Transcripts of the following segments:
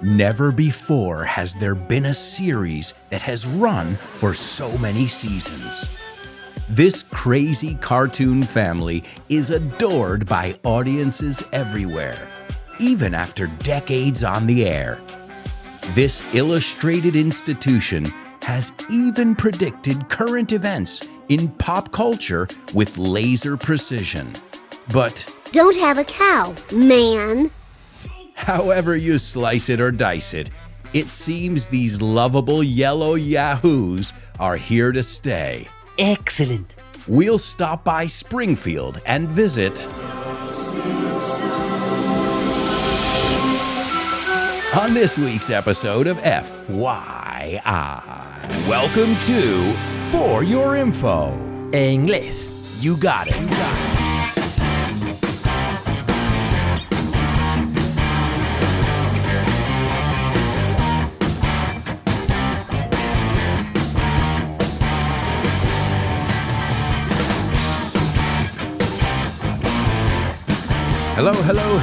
Never before has there been a series that has run for so many seasons. This crazy cartoon family is adored by audiences everywhere, even after decades on the air. This illustrated institution has even predicted current events in pop culture with laser precision. But don't have a cow, man. However you slice it or dice it, it seems these lovable yellow yahoos are here to stay. Excellent. We'll stop by Springfield and visit on this week's episode of FYI. Welcome to For Your Info. Inglés. You got it.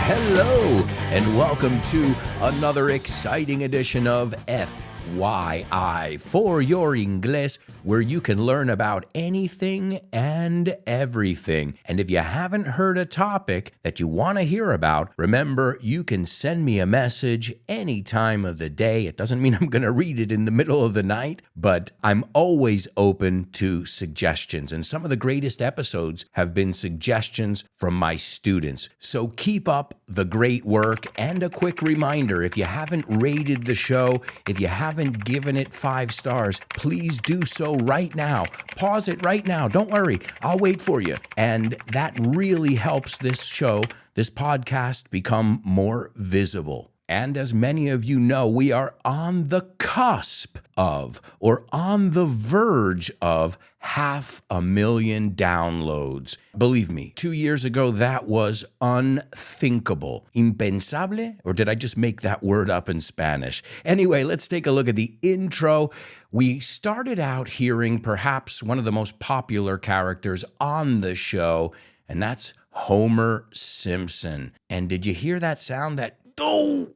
Hello, and welcome to another exciting edition of FYI, For Your Inglés, where you can learn about anything and everything. And if you haven't heard a topic that you want to hear about, remember, you can send me a message any time of the day. It doesn't mean I'm going to read it in the middle of the night, but I'm always open to suggestions. And some of the greatest episodes have been suggestions from my students. So keep up the great work. And a quick reminder, if you haven't rated the show, if you haven't given it 5 stars, please do so right now. Pause it right now. Don't worry. I'll wait for you. And that really helps this show, this podcast, become more visible. And as many of you know, we are on the cusp of, or on the verge of, 500,000 downloads. Believe me, 2 years ago, that was unthinkable. Impensable? Or did I just make that word up in Spanish? Anyway, let's take a look at the intro. We started out hearing perhaps one of the most popular characters on the show, and that's Homer Simpson. And did you hear that sound? That do?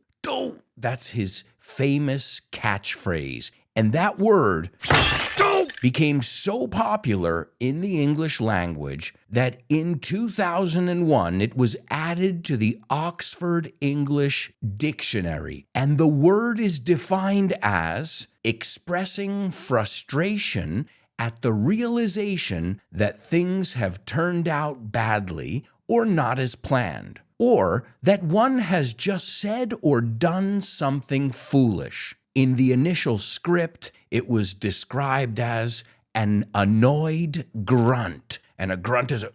That's his famous catchphrase. And that word became so popular in the English language that in 2001, it was added to the Oxford English Dictionary. And the word is defined as expressing frustration at the realization that things have turned out badly or not as planned, or that one has just said or done something foolish. In the initial script, it was described as an annoyed grunt. And a grunt is a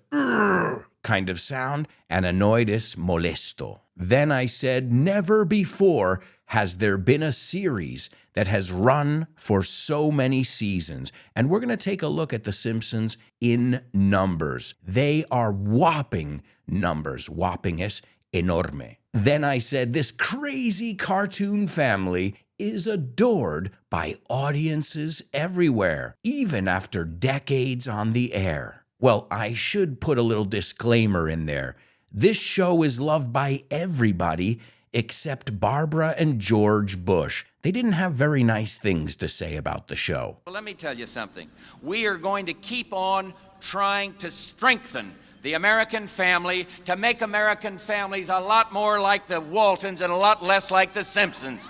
kind of sound, and annoyed is molesto. Then I said, never before has there been a series that has run for so many seasons. And we're going to take a look at The Simpsons in numbers. They are whopping numbers. Whopping es enorme. Then I said, this crazy cartoon family is adored by audiences everywhere, even after decades on the air. Well, I should put a little disclaimer in there. This show is loved by everybody except Barbara and George Bush. They didn't have very nice things to say about the show. Well, let me tell you something. We are going to keep on trying to strengthen the American family, to make American families a lot more like the Waltons and a lot less like the Simpsons.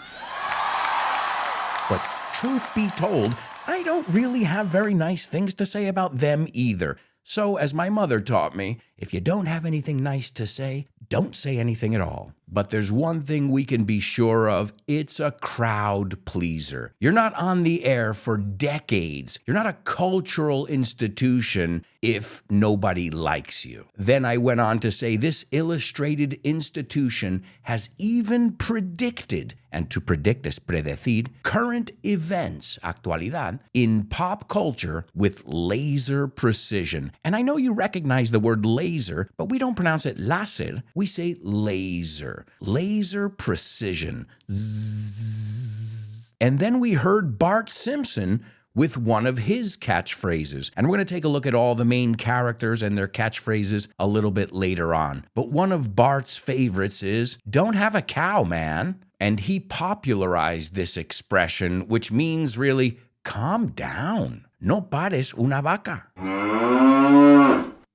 But truth be told, I don't really have very nice things to say about them either. So, as my mother taught me, if you don't have anything nice to say, don't say anything at all. But there's one thing we can be sure of. It's a crowd pleaser. You're not on the air for decades. You're not a cultural institution if nobody likes you. Then I went on to say this illustrated institution has even predicted, and to predict is predecir, current events, actualidad, in pop culture with laser precision. And I know you recognize the word laser, but we don't pronounce it láser. We say laser. Laser precision. Zzz. And then we heard Bart Simpson with one of his catchphrases. And we're going to take a look at all the main characters and their catchphrases a little bit later on. But one of Bart's favorites is, "Don't have a cow, man." and he popularized this expression, which means really, calm down. No pares una vaca.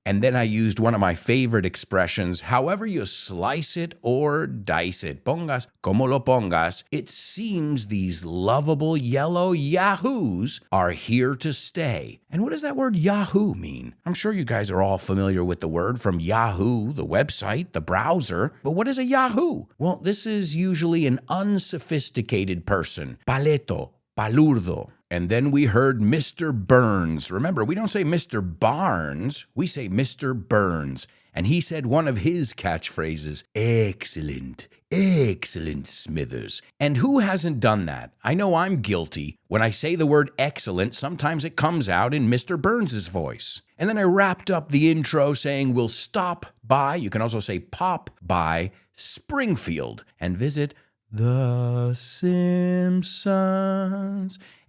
And then I used one of my favorite expressions, however you slice it or dice it, pongas como lo pongas, it seems these lovable yellow yahoos are here to stay. And what does that word Yahoo mean? I'm sure you guys are all familiar with the word from Yahoo, the website, the browser. But what is a Yahoo? Well, this is usually an unsophisticated person. Paleto, palurdo. And then we heard Mr. Burns. Remember, we don't say Mr. Barnes, we say Mr. Burns. And he said one of his catchphrases, excellent, excellent, Smithers. And who hasn't done that? I know I'm guilty. When I say the word excellent, sometimes it comes out in Mr. Burns's voice. And then I wrapped up the intro saying we'll stop by, you can also say pop by, Springfield and visit The Simpsons.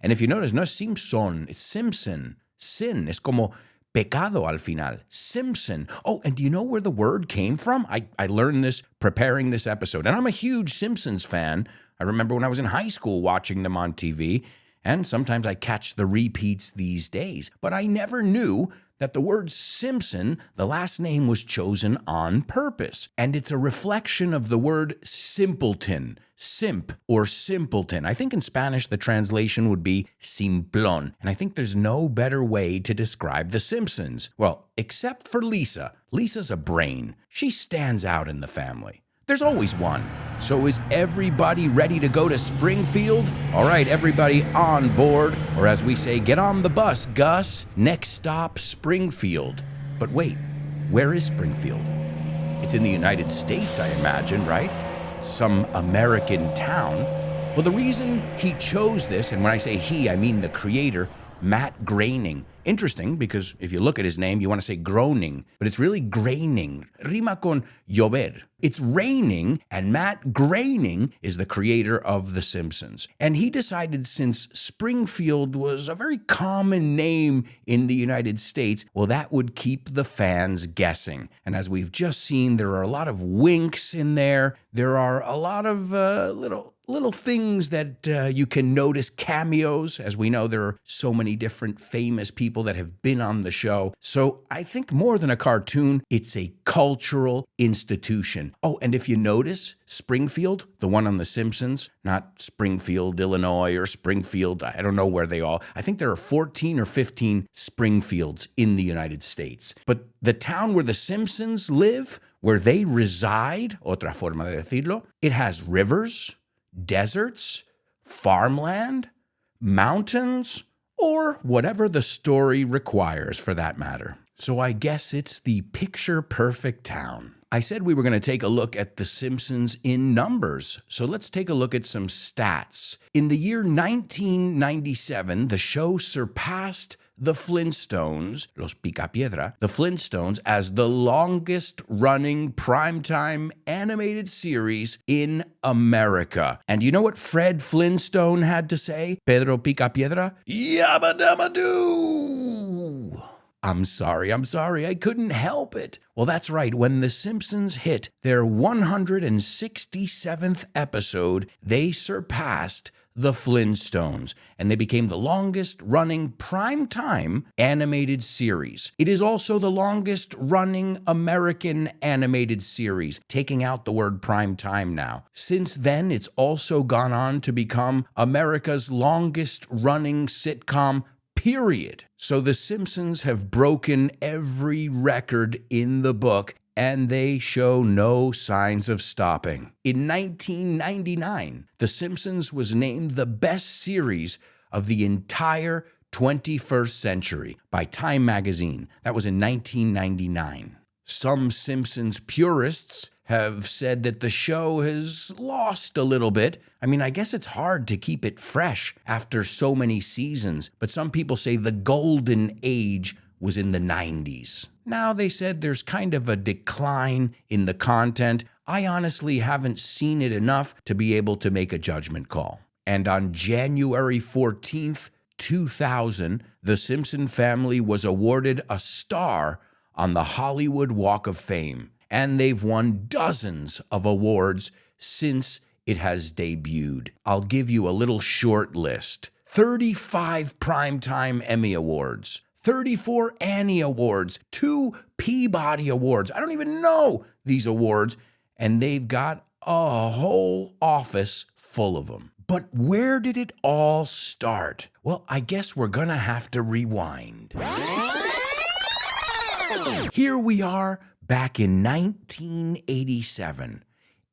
And if you notice, no es Simpson, it's Simpson. Sin es como pecado al final. Simpson. Oh, and do you know where the word came from? I learned this preparing this episode. And I'm a huge Simpsons fan. I remember when I was in high school watching them on TV. And sometimes I catch the repeats these days. But I never knew that the word Simpson, the last name was chosen on purpose. And it's a reflection of the word simpleton, simp or simpleton. I think in Spanish the translation would be simplón. And I think there's no better way to describe the Simpsons. Well, except for Lisa. Lisa's a brain. She stands out in the family. There's always one. So is everybody ready to go to Springfield? All right, everybody on board, or as we say, get on the bus, Gus. Next stop, Springfield. But wait, where is Springfield? It's in the United States, I imagine, right? It's some American town. Well, the reason he chose this, and when I say he, I mean the creator, Matt Groening. Interesting, because if you look at his name, you want to say Groening, but it's really Groening. Rima con llover. It's raining, and Matt Groening is the creator of The Simpsons. And he decided since Springfield was a very common name in the United States, well, that would keep the fans guessing. And as we've just seen, there are a lot of winks in there. There are a lot of little things that you can notice, cameos. As we know, there are so many different famous people that have been on the show. So I think more than a cartoon, it's a cultural institution. Oh, and if you notice, Springfield, the one on The Simpsons, not Springfield, Illinois, or Springfield, I don't know where they all, I think there are 14 or 15 Springfields in the United States. But the town where The Simpsons live, where they reside, otra forma de decirlo, it has rivers, deserts, farmland, mountains, or whatever the story requires for that matter. So I guess it's the picture-perfect town. I said we were going to take a look at The Simpsons in numbers, so let's take a look at some stats. In the year 1997, the show surpassed the Flintstones, Los Picapiedra, the Flintstones, as the longest-running primetime animated series in America. And you know what Fred Flintstone had to say? Pedro Picapiedra? Yabba dabba doo! I'm sorry, I couldn't help it. Well, that's right, when The Simpsons hit their 167th episode, they surpassed the Flintstones, and they became the longest-running primetime animated series. It is also the longest-running American animated series, taking out the word primetime now. Since then, it's also gone on to become America's longest-running sitcom, period. So The Simpsons have broken every record in the book, and they show no signs of stopping. In 1999, The Simpsons was named the best series of the entire 21st century by Time magazine. That was in 1999. Some Simpsons purists have said that the show has lost a little bit. I mean, I guess it's hard to keep it fresh after so many seasons, but some people say the golden age was in the 90s. Now they said there's kind of a decline in the content. I honestly haven't seen it enough to be able to make a judgment call. And on January 14th, 2000, the Simpson family was awarded a star on the Hollywood Walk of Fame. And they've won dozens of awards since it has debuted. I'll give you a little short list. 35 Primetime Emmy Awards, 34 Annie Awards, 2 Peabody Awards. I don't even know these awards, and they've got a whole office full of them. But where did it all start? Well, I guess we're gonna have to rewind. Here we are back in 1987,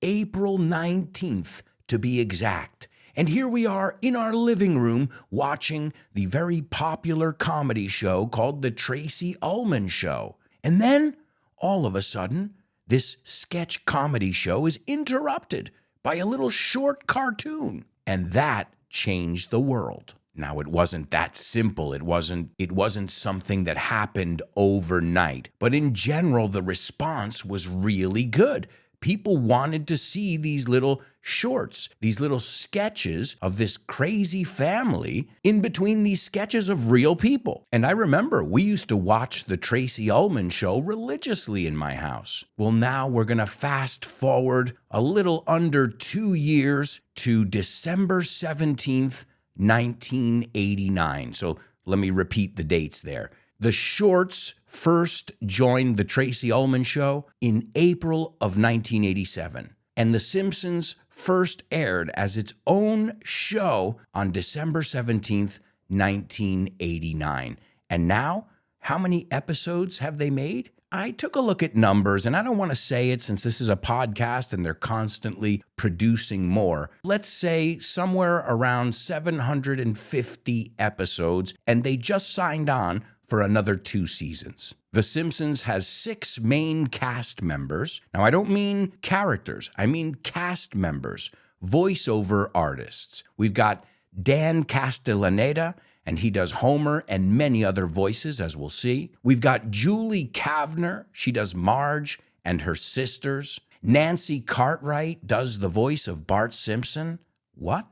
April 19th to be exact. And here we are in our living room watching the very popular comedy show called The Tracy Ullman Show. And then, all of a sudden, this sketch comedy show is interrupted by a little short cartoon. And that changed the world. Now, it wasn't that simple. It wasn't something that happened overnight. But in general, the response was really good. People wanted to see these little shorts, these little sketches of this crazy family in between these sketches of real people. And I remember we used to watch the Tracy Ullman Show religiously in my house. Well, now we're going to fast forward a little under 2 years to December 17th, 1989. So let me repeat the dates there. The shorts first joined the Tracy Ullman Show in April of 1987, and The Simpsons first aired as its own show on December 17th, 1989. And now, how many episodes have they made? I took a look at numbers, and I don't want to say it since this is a podcast and they're constantly producing more. Let's say somewhere around 750 episodes, and they just signed on for another 2 seasons. The Simpsons has 6 main cast members. Now, I don't mean characters. I mean cast members, voiceover artists. We've got Dan Castellaneta, and he does Homer and many other voices, as we'll see. We've got Julie Kavner. She does Marge and her sisters. Nancy Cartwright does the voice of Bart Simpson. What?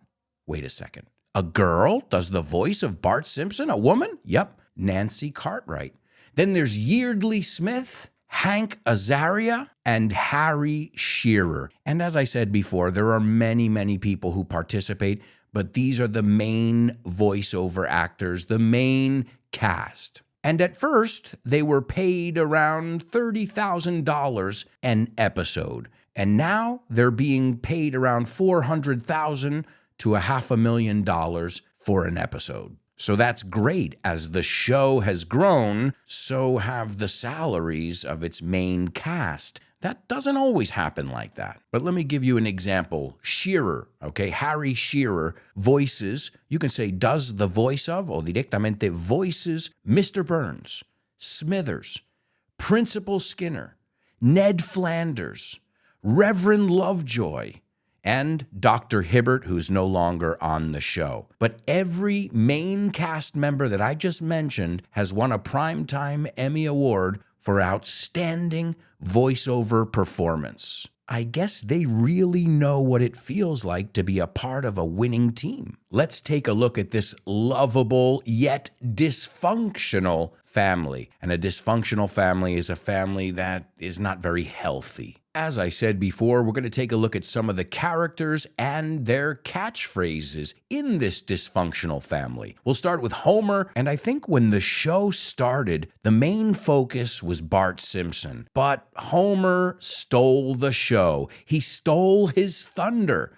Wait a second. A girl does the voice of Bart Simpson? A woman? Yep. Nancy Cartwright. Then there's Yeardley Smith, Hank Azaria, and Harry Shearer. And as I said before, there are many, many people who participate, but these are the main voiceover actors, the main cast. And at first, they were paid around $30,000 an episode. And now they're being paid around $400,000 to $500,000 for an episode. So that's great. As the show has grown, so have the salaries of its main cast. That doesn't always happen like that. But let me give you an example. Shearer, okay? Harry Shearer voices, you can say does the voice of, or directamente voices, Mr. Burns, Smithers, Principal Skinner, Ned Flanders, Reverend Lovejoy, and Dr. Hibbert, who's no longer on the show. But every main cast member that I just mentioned has won a Primetime Emmy Award for outstanding voiceover performance. I guess they really know what it feels like to be a part of a winning team. Let's take a look at this lovable yet dysfunctional family. And a dysfunctional family is a family that is not very healthy. As I said before, we're going to take a look at some of the characters and their catchphrases in this dysfunctional family. We'll start with Homer, and I think when the show started, the main focus was Bart Simpson. But Homer stole the show. He stole his thunder.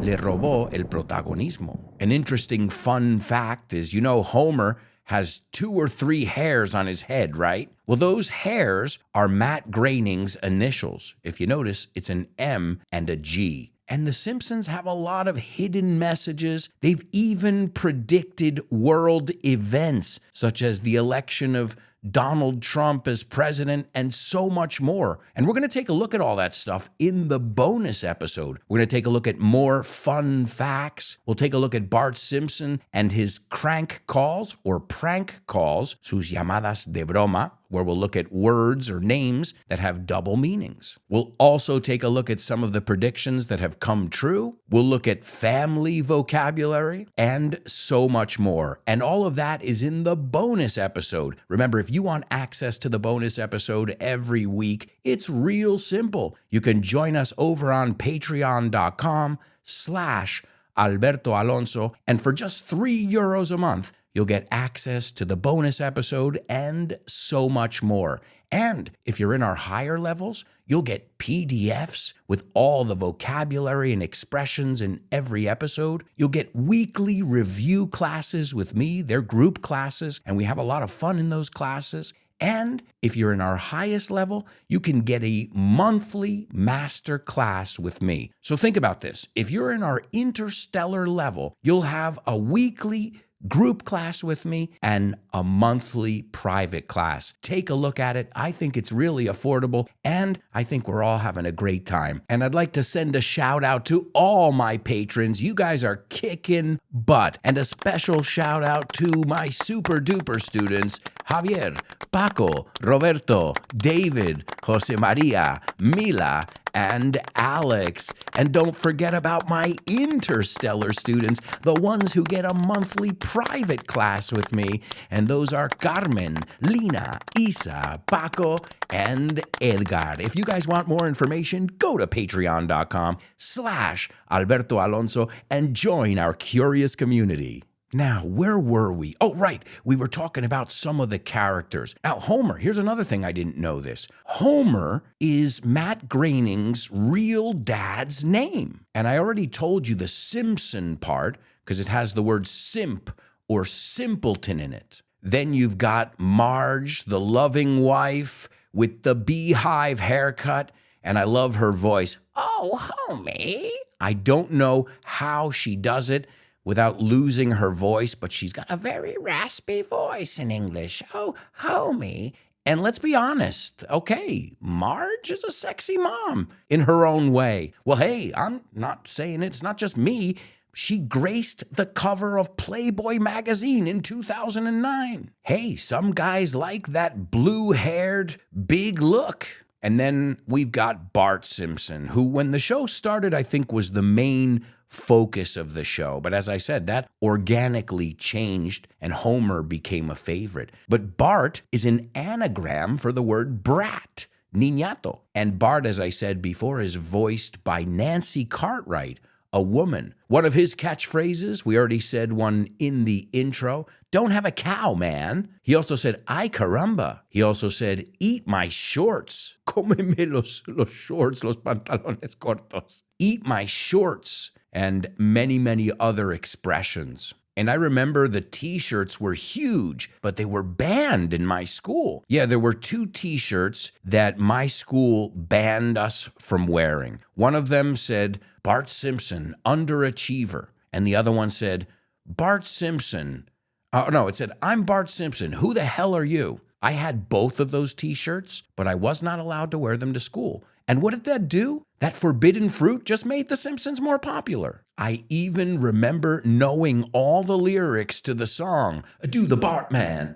Le robó el protagonismo. An interesting fun fact is, Homer has 2 or 3 hairs on his head, right? Well, those hairs are Matt Groening's initials. If you notice, it's an M and a G. And The Simpsons have a lot of hidden messages. They've even predicted world events, such as the election of Donald Trump as president, and so much more. And we're going to take a look at all that stuff in the bonus episode. We're going to take a look at more fun facts. We'll take a look at Bart Simpson and his crank calls or prank calls, sus llamadas de broma, where we'll look at words or names that have double meanings. We'll also take a look at some of the predictions that have come true. We'll look at family vocabulary and so much more. And all of that is in the bonus episode. Remember, if you want access to the bonus episode every week, it's real simple. You can join us over on patreon.com/Alberto Alonso, and for just €3 a month, you'll get access to the bonus episode and so much more. And if you're in our higher levels, you'll get PDFs with all the vocabulary and expressions in every episode. You'll get weekly review classes with me. They're group classes, and we have a lot of fun in those classes. And if you're in our highest level, you can get a monthly master class with me. So think about this. If you're in our interstellar level, you'll have a weekly group class with me and a monthly private class. Take a look at it. I think it's really affordable, and I think we're all having a great time. And I'd like to send a shout out to all my patrons. You guys are kicking butt. And a special shout out to my super duper students, Javier, Paco, Roberto, David, Jose Maria, Mila, and Alex. And don't forget about my interstellar students, the ones who get a monthly private class with me. And those are Carmen, Lina, Isa, Paco, and Edgar. If you guys want more information, go to patreon.com/Alberto Alonso and join our curious community. Now, where were we? Oh, right. We were talking about some of the characters. Now, Homer, here's another thing I didn't know this. Homer is Matt Groening's real dad's name. And I already told you the Simpson part because it has the word simp or simpleton in it. Then you've got Marge, the loving wife with the beehive haircut. And I love her voice. Oh, homie. I don't know how she does it without losing her voice, but she's got a very raspy voice in English. Oh, homie. And let's be honest, okay, Marge is a sexy mom in her own way. Well, hey, I'm not saying it's not just me. She graced the cover of Playboy magazine in 2009. Hey, some guys like that blue-haired, big look. And then we've got Bart Simpson, who, when the show started, I think was the main focus of the show. But as I said, that organically changed and Homer became a favorite. But Bart is an anagram for the word brat, niñato. And Bart, as I said before, is voiced by Nancy Cartwright, a woman. One of his catchphrases, we already said one in the intro, don't have a cow, man. He also said, ay caramba. He also said, eat my shorts. Cómeme los shorts, los pantalones cortos. Eat my shorts. And many, many other expressions. And I remember the T-shirts were huge, but they were banned in my school. Yeah, there were 2 T-shirts that my school banned us from wearing. One of them said, Bart Simpson, underachiever. And the other one said, Bart Simpson. It said, I'm Bart Simpson. Who the hell are you? I had both of those T-shirts, but I was not allowed to wear them to school. And what did that do? That forbidden fruit just made The Simpsons more popular. I even remember knowing all the lyrics to the song, Do the Bartman,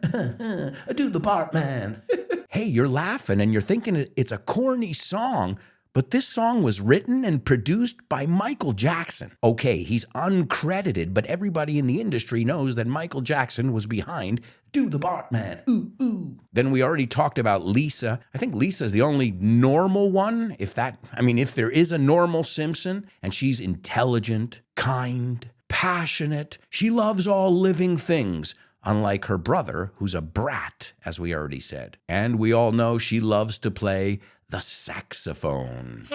Do the Bartman. Hey, you're laughing and you're thinking it's a corny song, but this song was written and produced by Michael Jackson. Okay, he's uncredited, but everybody in the industry knows that Michael Jackson was behind Do the Bartman, ooh, ooh. Then we already talked about Lisa. I think Lisa's the only normal one, if there is a normal Simpson, and she's intelligent, kind, passionate. She loves all living things, unlike her brother, who's a brat, as we already said. And we all know she loves to play the saxophone.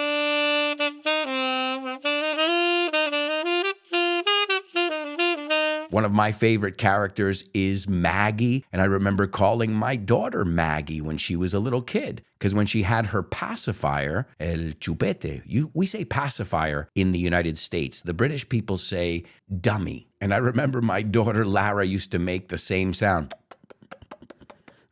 One of my favorite characters is Maggie, and I remember calling my daughter Maggie when she was a little kid, because when she had her pacifier, el chupete, we say pacifier in the United States. The British people say dummy. And I remember my daughter Lara used to make the same sound.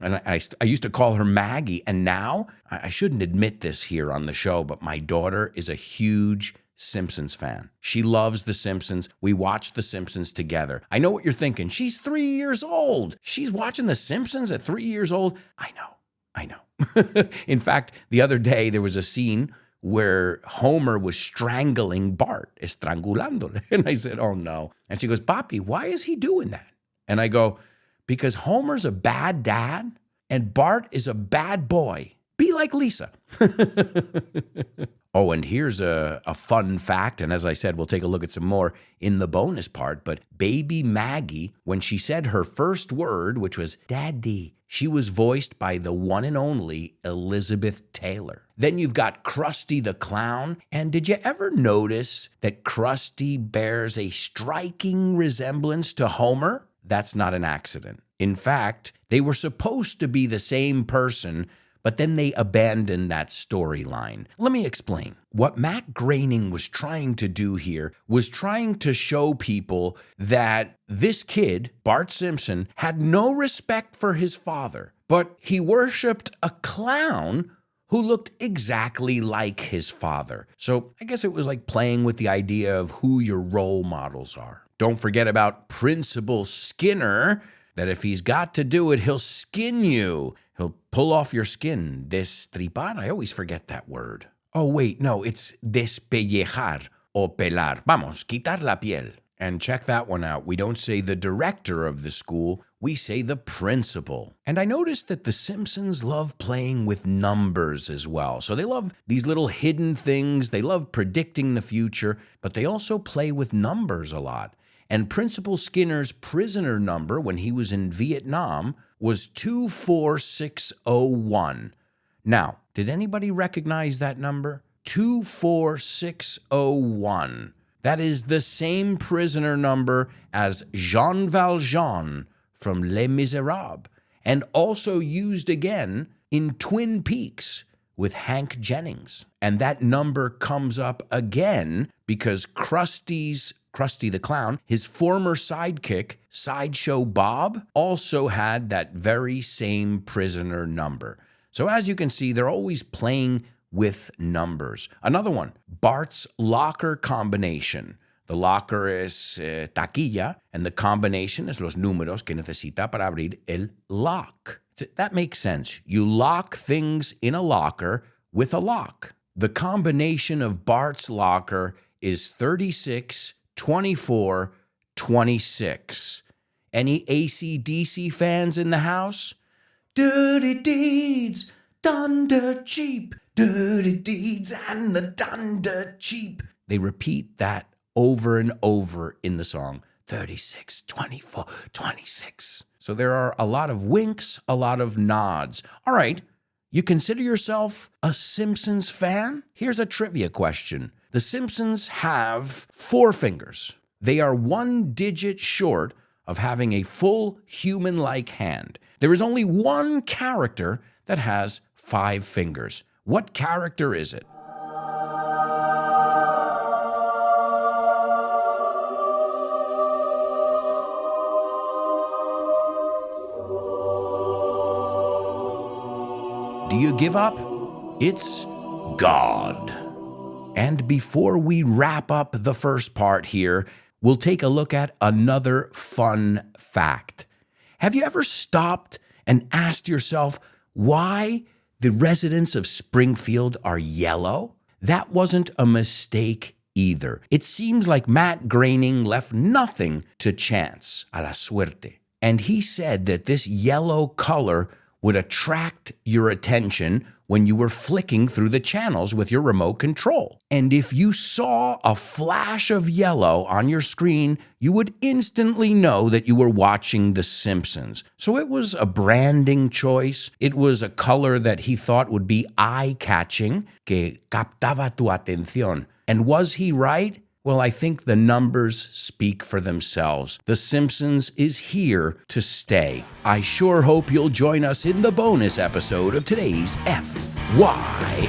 And I used to call her Maggie, and now, I shouldn't admit this here on the show, but my daughter is a huge Simpsons fan. She loves The Simpsons. We watch The Simpsons together. I know what you're thinking. She's 3 years old. She's watching The Simpsons at 3 years old. I know. I know. In fact, the other day there was a scene where Homer was strangling Bart, estrangulándole. And I said, oh no. And she goes, Papi, why is he doing that? And I go, because Homer's a bad dad and Bart is a bad boy. Be like Lisa. Oh, and here's a fun fact. And as I said, we'll take a look at some more in the bonus part. But baby Maggie, when she said her first word, which was Daddy, she was voiced by the one and only Elizabeth Taylor. Then you've got Krusty the Clown. And did you ever notice that Krusty bears a striking resemblance to Homer? That's not an accident. In fact, they were supposed to be the same person, but then they abandoned that storyline. Let me explain. What Matt Groening was trying to do here was trying to show people that this kid, Bart Simpson, had no respect for his father, but he worshipped a clown who looked exactly like his father. So I guess it was like playing with the idea of who your role models are. Don't forget about Principal Skinner, that if he's got to do it, he'll skin you. He'll pull off your skin. Destripar? I always forget that word. Oh, wait, no, it's despellejar o pelar. Vamos, quitar la piel. And check that one out. We don't say the director of the school, we say the principal. And I noticed that the Simpsons love playing with numbers as well. So they love these little hidden things. They love predicting the future, but they also play with numbers a lot. And Principal Skinner's prisoner number when he was in Vietnam was 24601. Now, did anybody recognize that number? 24601. That is the same prisoner number as Jean Valjean from Les Miserables, and also used again in Twin Peaks with Hank Jennings. And that number comes up again because Krusty the Clown, his former sidekick, Sideshow Bob, also had that very same prisoner number. So as you can see, they're always playing with numbers. Another one, Bart's locker combination. The locker is taquilla, and the combination is los números que necesita para abrir el lock. That makes sense. You lock things in a locker with a lock. The combination of Bart's locker is 36, 24, 26. Any AC/DC fans in the house? Dirty deeds, done dirt cheap. Dirty deeds and the done dirt cheap. They repeat that over and over in the song. 36, 24, 26. So there are a lot of winks, a lot of nods. All right, you consider yourself a Simpsons fan? Here's a trivia question. The Simpsons have 4 fingers. They are 1 digit short of having a full human-like hand. There is only one character that has 5 fingers. What character is it? Do you give up? It's God. And before we wrap up the first part here, we'll take a look at another fun fact. Have you ever stopped and asked yourself why the residents of Springfield are yellow? That wasn't a mistake either. It seems like Matt Groening left nothing to chance, a la suerte. And he said that this yellow color would attract your attention when you were flicking through the channels with your remote control. And if you saw a flash of yellow on your screen, you would instantly know that you were watching The Simpsons. So it was a branding choice. It was a color that he thought would be eye-catching, que captaba tu atención. And was he right? Well, I think the numbers speak for themselves. The Simpsons is here to stay. I sure hope you'll join us in the bonus episode of today's FYI.